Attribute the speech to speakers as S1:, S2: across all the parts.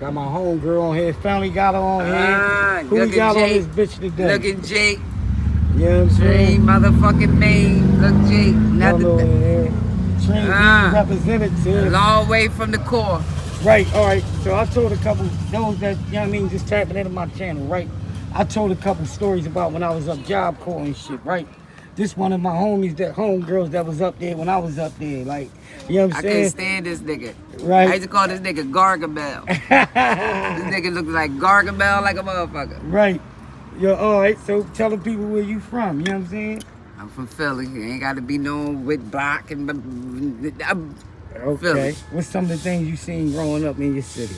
S1: Got my homegirl on here. Family got her on here. Who we got on this bitch today?
S2: Look at Jake.
S1: You know what I'm saying?
S2: Motherfucking Maine. Look, Jake.
S1: Nothing. Treanbean representative.
S2: Long way from the core.
S1: Right, all right. So I told a couple, those that, you know what I mean, just tapping into my channel, right? I told a couple stories about when I was up Job Corps and shit, right? This one of my homies, that homegirls that was up there when I was up there, like, you know what I'm saying?
S2: I can't stand this nigga.
S1: Right.
S2: I used to call this nigga Gargamel. This nigga looked like Gargamel like a motherfucker.
S1: Right. Yo, all right, so tell the people where you from, you know what I'm saying?
S2: I'm from Philly. You ain't got to be known with block and...
S1: Okay.
S2: Philly.
S1: What's some of the things you seen growing up in your city?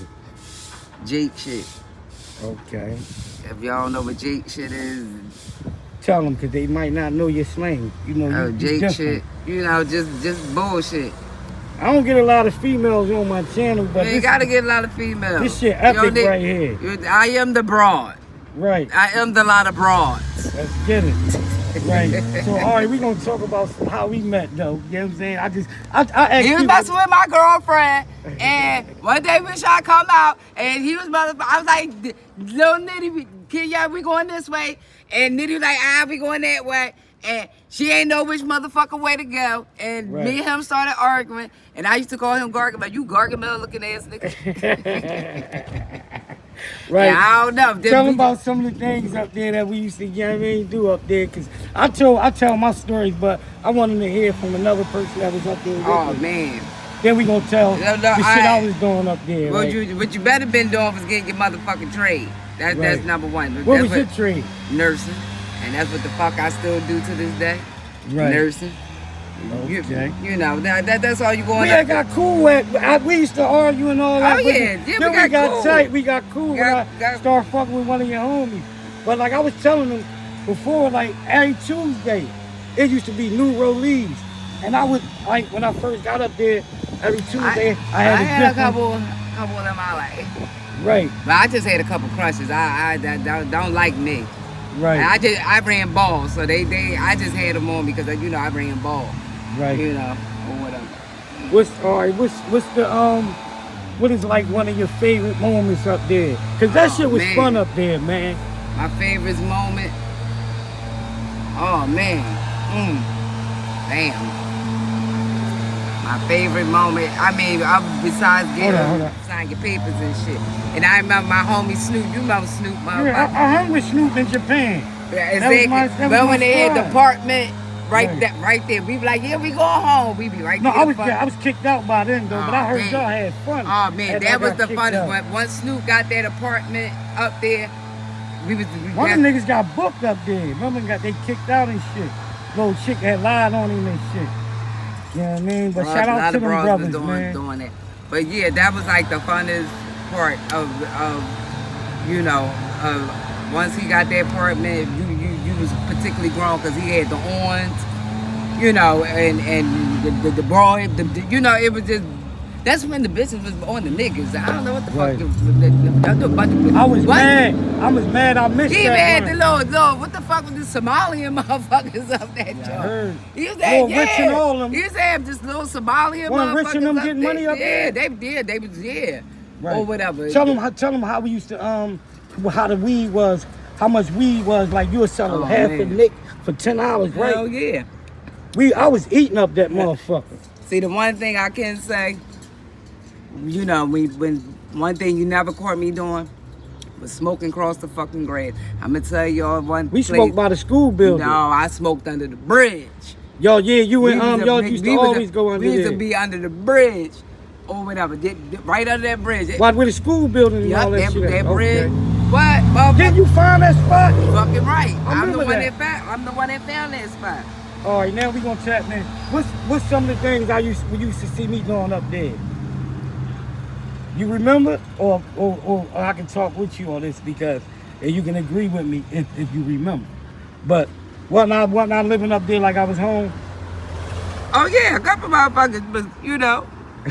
S2: Jake shit.
S1: Okay.
S2: If y'all don't know what Jake shit is...
S1: Tell them, because they might not know your slang. You know,
S2: Jake shit. You know, just bullshit.
S1: I don't get a lot of females on my channel, but
S2: you gotta get a lot of females.
S1: This shit epic right here.
S2: I am the broad.
S1: Right.
S2: I am the lot of broads.
S1: Let's get it. Right. So, all right, we're going to talk about how we met, though. You know what I'm saying? I asked
S2: he was messing with my girlfriend, and one day we shot come out, and he was I was like, little Nitty, kid, yeah, we going this way. And Nitty was like, we going that way. And she ain't know which motherfucker way to go. And me and him started arguing, and I used to call him Gargamel. You Gargamel looking ass nigga.
S1: Right.
S2: Yeah, I don't know.
S1: Tell them about some of the things up there that we used to, you know what I mean, do up there. Because I tell my stories, but I wanted to hear from another person that was up there.
S2: Oh, man.
S1: Then we going to tell the shit I was doing up there.
S2: Well,
S1: right?
S2: what you better been doing was getting your motherfucking trade. That's number one.
S1: What was your trade?
S2: Nursing. And that's what the fuck I still do to this day.
S1: Right.
S2: Nursing.
S1: Okay.
S2: You know, that's all you going
S1: We got cool at, we used to argue and all that.
S2: Oh, yeah.
S1: Then we got cool. Tight. We got cool when I started fucking with one of your homies. But like I was telling them before, like every Tuesday, it used to be new release. And I would, like, when I first got up there, every Tuesday, I had a couple
S2: of them I like.
S1: Right.
S2: But I just had a couple crushes. I don't like me.
S1: Right.
S2: I ran ball, so I just had them on because you know I ran ball.
S1: Right.
S2: You know, or whatever.
S1: What's the what is like one of your favorite moments up there? Cause that shit was fun up there, man.
S2: My favorite moment. Oh man. Damn. My favorite moment. I mean, besides getting sign your papers and shit. And I remember my homie Snoop. You remember Snoop?
S1: Yeah, I hung with Snoop in Japan.
S2: Yeah, exactly. But when they had the apartment right there, we be like, yeah, we go home. We be right there.
S1: No, I was kicked out by then though, but I heard y'all had fun.
S2: Oh man, that was the funnest. Once Snoop got that apartment up there,
S1: one of the niggas got booked up there. Remember, they kicked out and shit. Little chick had lied on him and shit. You know what I mean? But shout out to them brothers, man.
S2: Doing it. But yeah, that was like the funnest part of you know, once he got that apartment, you was particularly grown because he had the horns, you know, and the broad, you know, it was just. That's when the business was on the niggas. I don't know what the fuck.
S1: I was mad. I missed that.
S2: He had the little, what the fuck was the Somalian motherfuckers up that joint? He used to have,
S1: Rich and all them.
S2: He used to have just little Somalian motherfuckers.
S1: Rich and them getting money up there?
S2: Yeah, they did. They was, or whatever.
S1: Tell them how we used to, how the weed was, how much weed was. Like you were selling half a nick for $10, right?
S2: Hell yeah.
S1: I was eating up that motherfucker.
S2: See, the one thing I can say, you know, when one thing you never caught me doing was smoking across the fucking grass. I'm gonna tell y'all one.
S1: We smoked by the school building.
S2: No, I smoked under the bridge.
S1: Yo, yeah, you and y'all used to always go under there.
S2: We used to be under the bridge or whatever, right under that bridge.
S1: What, with the school building and all that shit?
S2: That bridge. What?
S1: Didn't you find that spot?
S2: Fucking right. I'm the one that found that spot.
S1: All right, now we gonna chat, man. What's some of the things we used to see me doing up there? You remember, or I can talk with you on this because you can agree with me if you remember. But wasn't I living up there like I was home?
S2: Oh yeah, a couple motherfuckers, but you know,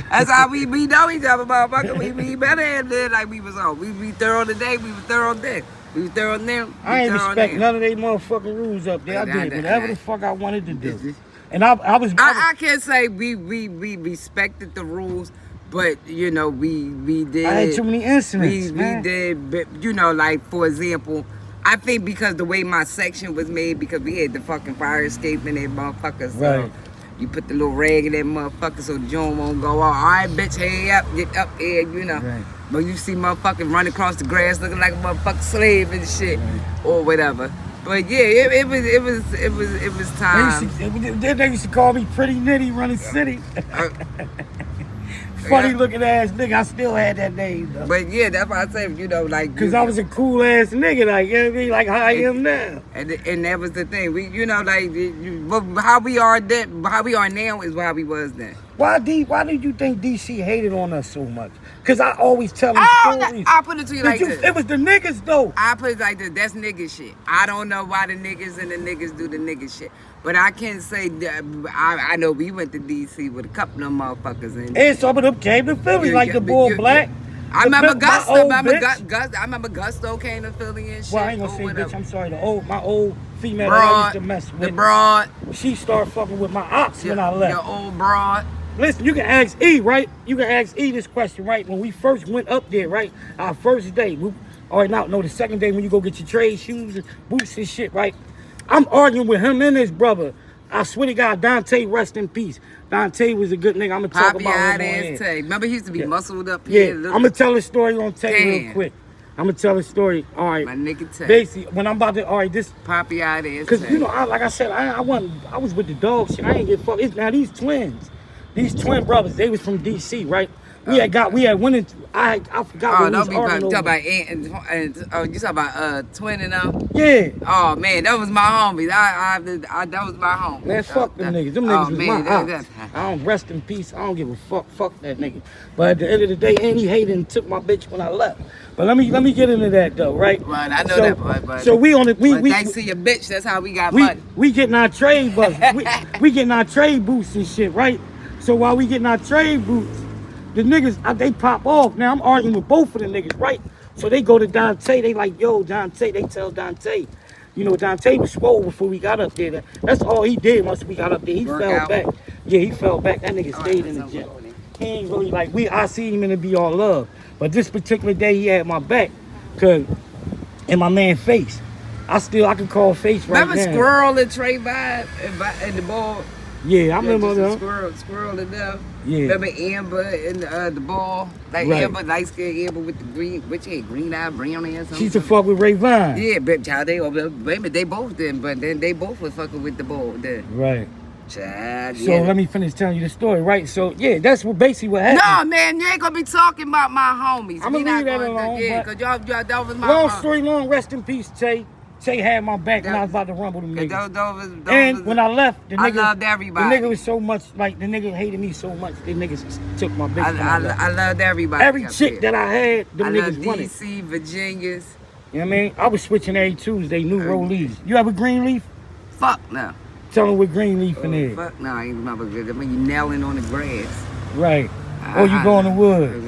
S2: that's how we know each other, motherfucker. We better have it like we was home. We be thorough today, we was thorough then. We was thorough now.
S1: I ain't respect none of they motherfucking rules up there. I did whatever the fuck I wanted to do. And I was.
S2: I can't say we respected the rules. But you know, we did.
S1: I had too many incidents, man.
S2: We did, but you know, like for example, I think because the way my section was made, because we had the fucking fire escape in that motherfucker, so
S1: Right.
S2: you put the little rag in that motherfucker so the joint won't go off. All right, bitch, hey up, get up here, you know.
S1: Right.
S2: But you see motherfuckers run across the grass looking like a motherfucking slave and shit, or whatever. But yeah, it was time.
S1: They used to call me Pretty Nitty running city. Funny looking ass nigga. I still had that name though.
S2: But yeah, that's why I say, you know, like,
S1: Cause I was a cool ass nigga, like, you know what I mean? Like how I am now.
S2: and that was the thing. We, you know, like how we are now is how we was then.
S1: Why did you think DC hated on us so much? Cause I always tell them stories.
S2: I put it to you like this.
S1: It was the niggas though.
S2: I put it like this. That's nigga shit. I don't know why the niggas and the niggas do the nigga shit. But I can say that I know we went to DC with a couple of them motherfuckers.
S1: And some of them came to Philly, like the boy Black.
S2: I remember Gusto.
S1: I
S2: I remember Gusto came to Philly and shit.
S1: Well, I ain't gonna say bitch. I'm sorry. My old female
S2: broad,
S1: that I used to mess with.
S2: The broad.
S1: She started fucking with my ops when I left.
S2: Your old broad.
S1: Listen, you can ask E, right? You can ask E this question, right? When we first went up there, right? Our first day. The second day when you go get your trade shoes and boots and shit, right? I'm arguing with him and his brother. I swear to God, Dante, rest in peace. Dante was a good nigga. I'm gonna talk about him on air.
S2: Remember he used to be muscled up here.
S1: Yeah, I'm gonna tell a story on Tay real quick. I'm gonna tell a story. All right.
S2: My nigga Tay.
S1: Basically, when I'm about to, all right, this.
S2: Poppy out there.
S1: Cause you know, like I said, I was with the dog shit. I ain't get fucked. Now these twin brothers, they was from DC, right? We had went into, I forgot what we was arguing over.
S2: Talk about you talking about Twin and them?
S1: Yeah.
S2: Oh man, that was my homies. That was my homie.
S1: Man, fuck them niggas. Them niggas was my ops. I don't rest in peace. I don't give a fuck. Fuck that nigga. But at the end of the day, and he hated and took my bitch when I left. But let me get into that though, right?
S2: Right, I know that. But
S1: so we on it. We
S2: thanks to your bitch, that's how we got money.
S1: We getting our trade boots. we getting our trade boots and shit, right? So while we getting our trade boots, the niggas, they pop off. Now I'm arguing with both of the niggas, right? So they go to Dante. They like, yo, Dante. They tell Dante. You know, Dante was swole before we got up there. That's all he did once we got up there. He fell back. Yeah, he fell back. That nigga stayed in the gym. He ain't really like, I see him in the be all love. But this particular day, he had my back. And my man Face. I can call Face right now.
S2: Remember Squirrel and Trey Vibe and the ball?
S1: Yeah, I remember them.
S2: Squirrel and them.
S1: Yeah.
S2: Remember Amber and the ball? Like right. Amber, light skinned Amber with the green, which had green eye, brown eye or something.
S1: She used to fuck with Ray Vine.
S2: Yeah, but child, they both did, but then they both was fucking with the ball then.
S1: Right.
S2: Child,
S1: so let me finish telling you the story, right? So yeah, that's basically what happened.
S2: No, man, you ain't gonna be talking about my homies.
S1: I'm gonna leave that alone.
S2: Yeah, cause y'all, that was my
S1: long story long. Rest in peace, Tay. Tay had my back when I was about to rumble them niggas. When I left, the nigga, I loved everybody. The nigga was so much like the nigga hated me so much. The niggas took my bitch.
S2: I loved everybody.
S1: Every chick that I had, them niggas wanted.
S2: DC, Virginias.
S1: You know what I mean? I was switching every Tuesday, new rollies. You have a green leaf?
S2: Fuck no.
S1: Tell them what green leaf in there.
S2: Fuck no, I ain't remember good. I mean, you nailing on the grass.
S1: Right. Or you go in the woods.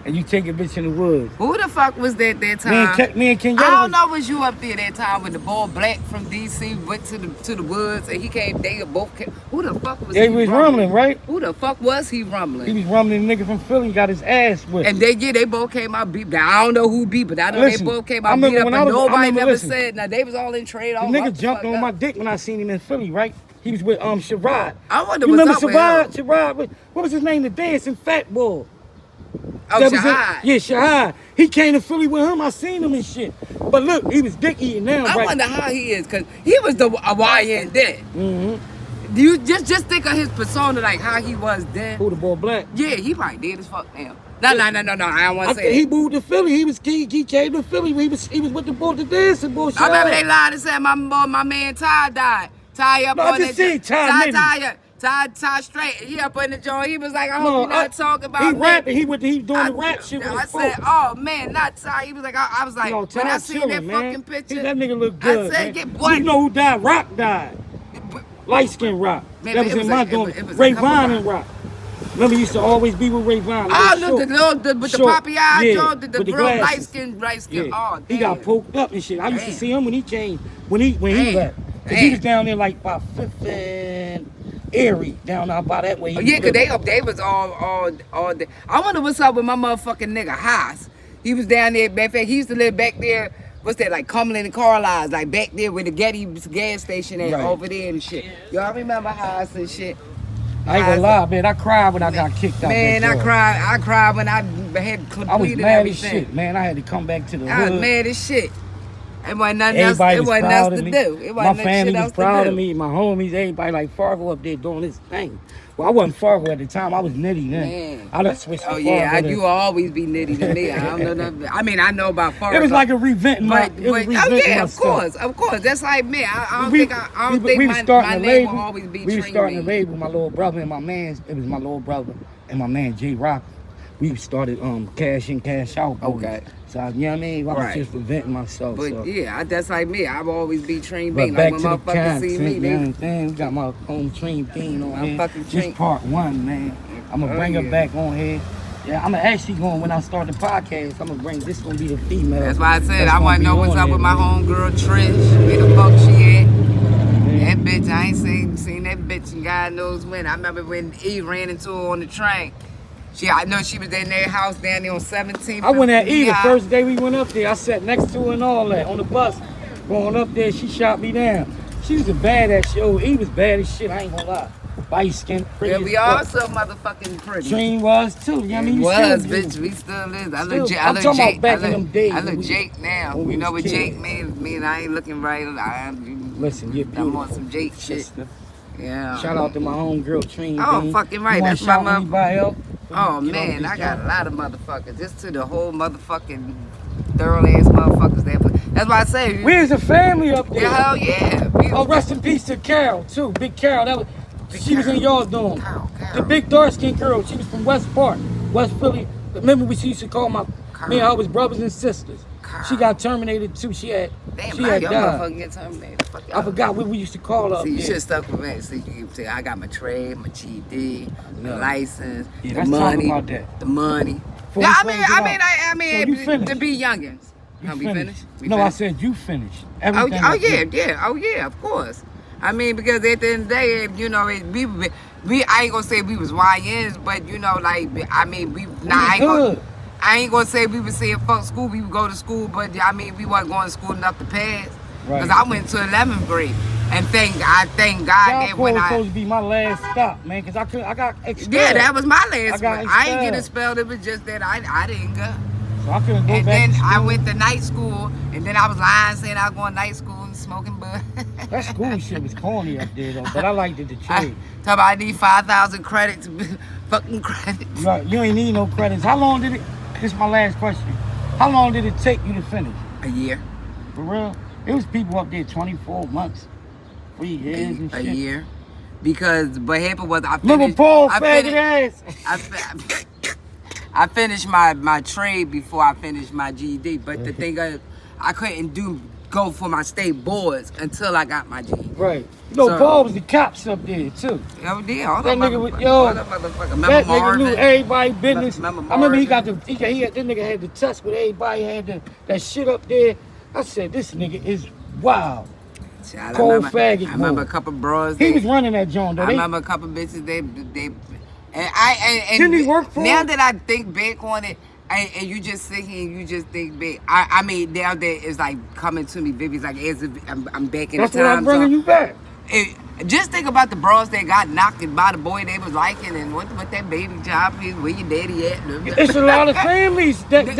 S1: And you take a bitch in the woods.
S2: Who the fuck was that time?
S1: Me and Kenyatta.
S2: I don't know, was you up there that time when the boy Black from DC went to the woods and he came, they both came. Who the fuck was he
S1: was rumbling, right?
S2: Who the fuck was he rumbling?
S1: He was rumbling the nigga from Philly, got his ass whipped.
S2: And they both came out beat. Now, I don't know who beat, but I know they both came out beat up, but nobody never said. Now, they was all in trade.
S1: The nigga jumped on my dick when I seen him in Philly, right? He was with Sherrod.
S2: I wonder what's up with him.
S1: Sherrod, what was his name? The dancing fat boy.
S2: Oh, Shahad.
S1: Yeah, Shahad. He came to Philly with him. I seen him and shit. But look, he was dick eating now.
S2: I wonder how he is, because he was a YN then.
S1: Mm-hmm.
S2: Do you just think of his persona, like how he was then?
S1: Who, the boy Black?
S2: Yeah, he probably did as fuck now. No, I don't want to say
S1: he moved to Philly. He came to Philly. He was with the boy, the dancing bullshit.
S2: I remember they lied and said my man Ty died. Ty up on that. Ty straight. He up in the joint. He was like, I hope you're not talking about
S1: he rapping. He doing the rap shit with
S2: I said, oh man, not Ty. He was like, I was like, when I seen that fucking picture,
S1: that nigga look good.
S2: I said, boy.
S1: You know who died? Rock died. Light skin Rock.
S2: Man,
S1: that was in my joint. Ray Vine and Rock. Remember, he used to always be with Ray Vine.
S2: Oh, look, with the poppy eyes, the real light skin.
S1: Yeah.
S2: Oh, damn.
S1: He got poked up and shit. I used to see him when he came, when he left. Cause he was down there like about Erie, down out by that way.
S2: Oh, yeah, cause they was all day. I wonder what's up with my motherfucking nigga Haas. He was down there. Matter of fact, he used to live back there. What's that, like Cumberland and Carlisle, like back there where the Getty gas station at, over there and shit. Y'all remember Haas and shit?
S1: I ain't gonna lie, man. I cried when I got kicked out.
S2: Man, I cried when I had completed everything.
S1: I was mad as shit, man. I had to come back to the hood.
S2: I was mad as shit. It wasn't nothing else. It wasn't else to do.
S1: My family was proud of me. My homies, everybody like Fargo up there doing this thing. Well, I wasn't Fargo at the time. I was Nitty then.
S2: Man.
S1: I done switched to
S2: Oh yeah,
S1: Fargo
S2: you will always be Nitty to me. I don't know nothing. I mean, I know about Fargo.
S1: It was like a reventing
S2: of course. That's like me. I don't think my name will always be Treanbean.
S1: We was starting a label with my little brother and my man. It was my little brother and my man J Rock. We started cash in, cash out.
S2: Okay.
S1: So you know what I mean? I was just preventing myself.
S2: But
S1: so.
S2: yeah, that's like me. I've always be Treanbean.
S1: But
S2: like
S1: back
S2: when
S1: to the
S2: motherfuckers see me,
S1: we got my home Treanbean on here.
S2: fucking
S1: Just part one, man. I'm gonna bring her back on here. Yeah, I'm actually going, when I start the podcast, I'm gonna bring, this gonna be the female.
S2: That's why I said I wanna know what's up with my homegirl Trish. Where the fuck she at? That bitch, I ain't seen that bitch in God knows when. I remember when E ran into her on the train. I know she was in their house down there on 17th.
S1: I went at E the first day we went up there. I sat next to her and all that on the bus. Going up there, she shot me down. She was a badass shit. Oh, E was bad as shit, I ain't gonna lie. Light skin, pretty.
S2: Yeah, we all so motherfucking pretty.
S1: Dream was too. You know what I mean? You
S2: was, bitch. We still is. I look Jake now. You know what Jake mean? I ain't looking right.
S1: Listen, you're beautiful.
S2: I'm on some Jake shit. Yeah.
S1: Shout out to my homegirl, Treanbean.
S2: Oh, fucking right. That's my
S1: mother.
S2: Oh, man, I got a lot of motherfuckers. Just to the whole motherfucking thorough ass motherfuckers there. That's why I say.
S1: We as a family up there.
S2: Yeah, hell yeah.
S1: Oh, rest in peace to Carol, too. Big Carol. She was in y'all dorm. The big dark-skinned girl. She was from West Park, West Philly. Remember we used to call me and her was brothers and sisters. She got terminated, too. She had died.
S2: Get terminated.
S1: I forgot what we used to call her.
S2: See, you should have stuck with me. See, you say, I got my trade, my GD, my license, the money. Yeah, I mean, to be youngins.
S1: We finished? I said you finished.
S2: Oh yeah, of course. I mean, because at the end of the day, you know, I ain't gonna say we was YNs, but you know, like, I mean, I ain't gonna say we was saying fuck school, we would go to school, but I mean, we wasn't going to school enough to pass. Because I went to 11th grade. And thank God that when
S1: was supposed to be my last stop, man, because I got expelled.
S2: Yeah, that was my last one. I ain't get expelled, it was just that I didn't go.
S1: So I couldn't go
S2: and
S1: back
S2: then
S1: to school.
S2: I went to night school, and then I was lying saying I was going to night school and smoking bud.
S1: That school shit was corny up there, though, but I liked it, the trade.
S2: Talk about I need 5,000 credits, fucking credits.
S1: You ain't need no credits. How long did it, this is my last question, how long did it take you to finish?
S2: A year.
S1: For real? It was people up there 24 months, 3 years and shit.
S2: A year. Because what happened was I finished.
S1: Remember Paul faggot ass?
S2: I finished my trade before I finished my GED. But the thing is, I couldn't go for my state boards until I got my GED.
S1: Right. You know, Paul was the cops up there too.
S2: Oh yeah,
S1: that nigga knew everybody's business. I remember he had that nigga had the touch with everybody, had that shit up there. I said, this nigga is wild. Cold faggot.
S2: I remember a couple bros.
S1: He was running that joint, though.
S2: I remember a couple bitches. And
S1: didn't he work for
S2: now
S1: him?
S2: that I think back on it, and you just sit here and you just think back. I mean, now that it's like coming to me vivid, like as if I'm back in the time.
S1: That's what I'm bringing you back.
S2: Just think about the bros that got knocked by the boy they was liking, and what that baby job is, where your daddy at.
S1: It's a lot of families that was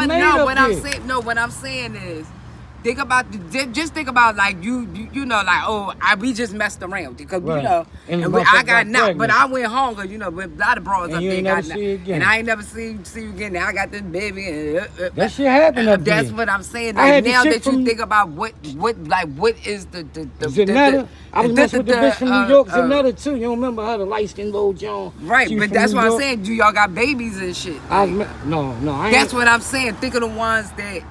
S1: made up there.
S2: What I'm saying is, just think about like you know, like we just messed around because you know, and I got knocked, but I went home because you know, with a lot of bros up there got knocked, and I ain't never see you again. Now I got this baby, and
S1: that shit happened up there.
S2: That's what I'm saying. Like, now that you think about what is the
S1: Zanetta? I was messing with the bitch from New York, Zanetta too. You don't remember her, the light skinned little John?
S2: Right, but that's what I'm saying. Do y'all got babies and shit?
S1: No, I ain't.
S2: That's what I'm saying. Think of the ones that.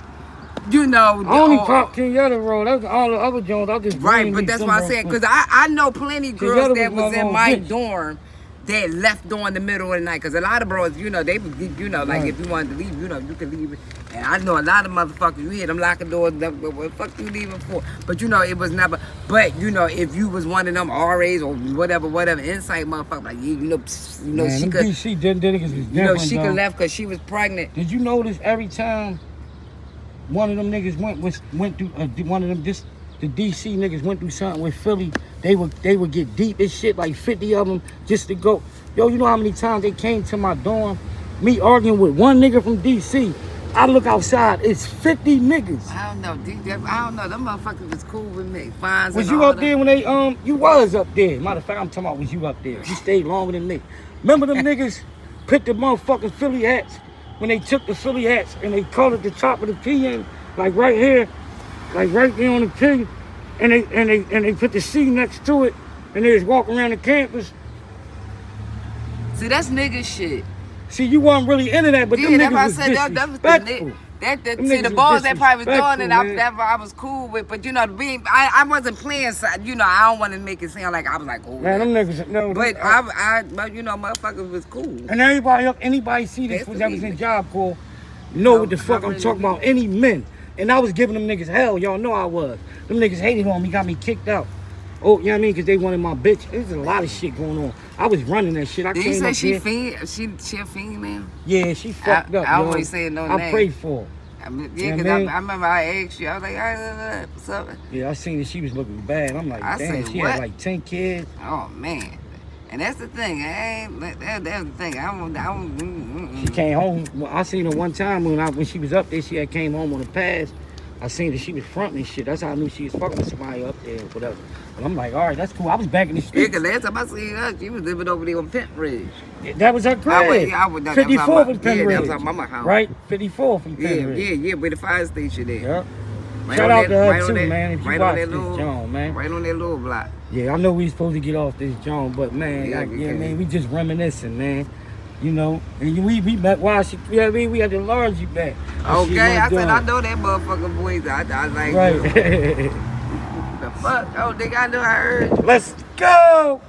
S2: You know,
S1: I only pop Kenyatta roll. That's all the other Jones. I just
S2: right, but that's what I'm saying. Because I know plenty of girls that was in my dorm that left during the middle of the night. Cause a lot of bros, you know, they would, you know, like
S1: Right.
S2: if you wanted to leave, you know, you could leave it. And I know a lot of motherfuckers, you hear them locking doors, what the fuck you leaving for? But you know, it was never, but you know, if you was one of them RAs or whatever, insight motherfucker, like, yeah,
S1: Man,
S2: she
S1: them
S2: could,
S1: DC niggas was
S2: you know,
S1: different,
S2: she
S1: though.
S2: could left cause she was pregnant.
S1: Did you notice every time one of them niggas went through one of them the DC niggas went through something with Philly, they would get deep as shit, like 50 of them just to go. Yo, you know how many times they came to my dorm, me arguing with one nigga from DC. I look outside, it's 50 niggas.
S2: I don't know, I don't know, them motherfuckers was cool with me. Fines
S1: Was
S2: and
S1: you
S2: all
S1: up
S2: that.
S1: there when they you was up there? Matter of fact, I'm talking about was you up there? You stayed longer than me. Remember them niggas picked the motherfucking Philly hats when they took the Philly hats and they colored the top of the P in, like right here, like right there on the P, and they put the C next to it, and they just walk around the campus.
S2: See, that's nigga shit.
S1: See, you wasn't really into that, but
S2: Yeah,
S1: them
S2: that's
S1: niggas
S2: why I
S1: was
S2: said that was the
S1: disrespectful. Them
S2: see
S1: niggas
S2: the
S1: was
S2: balls that probably was doing it.
S1: disrespectful,
S2: That's what I was cool with. But you know, I wasn't playing. You know, I don't want to make it sound like I was like, oh,
S1: Man, them niggas, no.
S2: But but you know, motherfuckers was cool.
S1: And anybody see this
S2: That's
S1: that was
S2: the
S1: in Job Corps, know
S2: No,
S1: what the fuck
S2: I
S1: I'm
S2: really
S1: talking about. Any men. And I was giving them niggas hell. Y'all know I was. Them niggas hated on me, got me kicked out. Oh, you know what I mean? Because they wanted my bitch. There's a lot of shit going on. I was running that shit. I
S2: Did
S1: came
S2: you say
S1: up
S2: she a female?
S1: Yeah, she fucked up,
S2: I
S1: yo.
S2: always say no
S1: I
S2: name.
S1: prayed for her.
S2: Yeah, because
S1: You know what I mean?
S2: I remember I asked you. I was like, what's up?
S1: Yeah, I seen that she was looking bad. I'm like,
S2: I
S1: damn,
S2: said,
S1: she
S2: what?
S1: had like 10 kids.
S2: Oh man, and that's the thing. That's the thing.
S1: She came home. Well, I seen her one time when she was up there. She had came home on a pass. I seen that she was fronting and shit. That's how I knew she was fucking with somebody up there or whatever. But I'm like, all right, that's cool. I was back in the
S2: Yeah,
S1: street.
S2: because last time I seen her, she was living over there on Pent Ridge.
S1: That was her crib. 54th and Penn
S2: Yeah, that was
S1: Ridge.
S2: her mama house.
S1: Right? 54th and Penn
S2: Yeah,
S1: Ridge.
S2: yeah, with the fire station there.
S1: Yeah.
S2: Right
S1: Shout
S2: on
S1: out
S2: that-
S1: to her
S2: right on
S1: too,
S2: that-
S1: man. If you
S2: right
S1: watch
S2: on that
S1: this
S2: little-
S1: John, man.
S2: Right on that little block.
S1: Yeah, I know we supposed to get off this John, but man,
S2: Yeah,
S1: man, we just reminiscing, man. You know, and we met while she, you know what I mean? We had to large you back. And she
S2: Okay, I
S1: wasn't
S2: said I
S1: done.
S2: know that motherfucker voice. I like
S1: Right.
S2: the fuck. Oh, nigga, I know I heard.
S1: Let's go.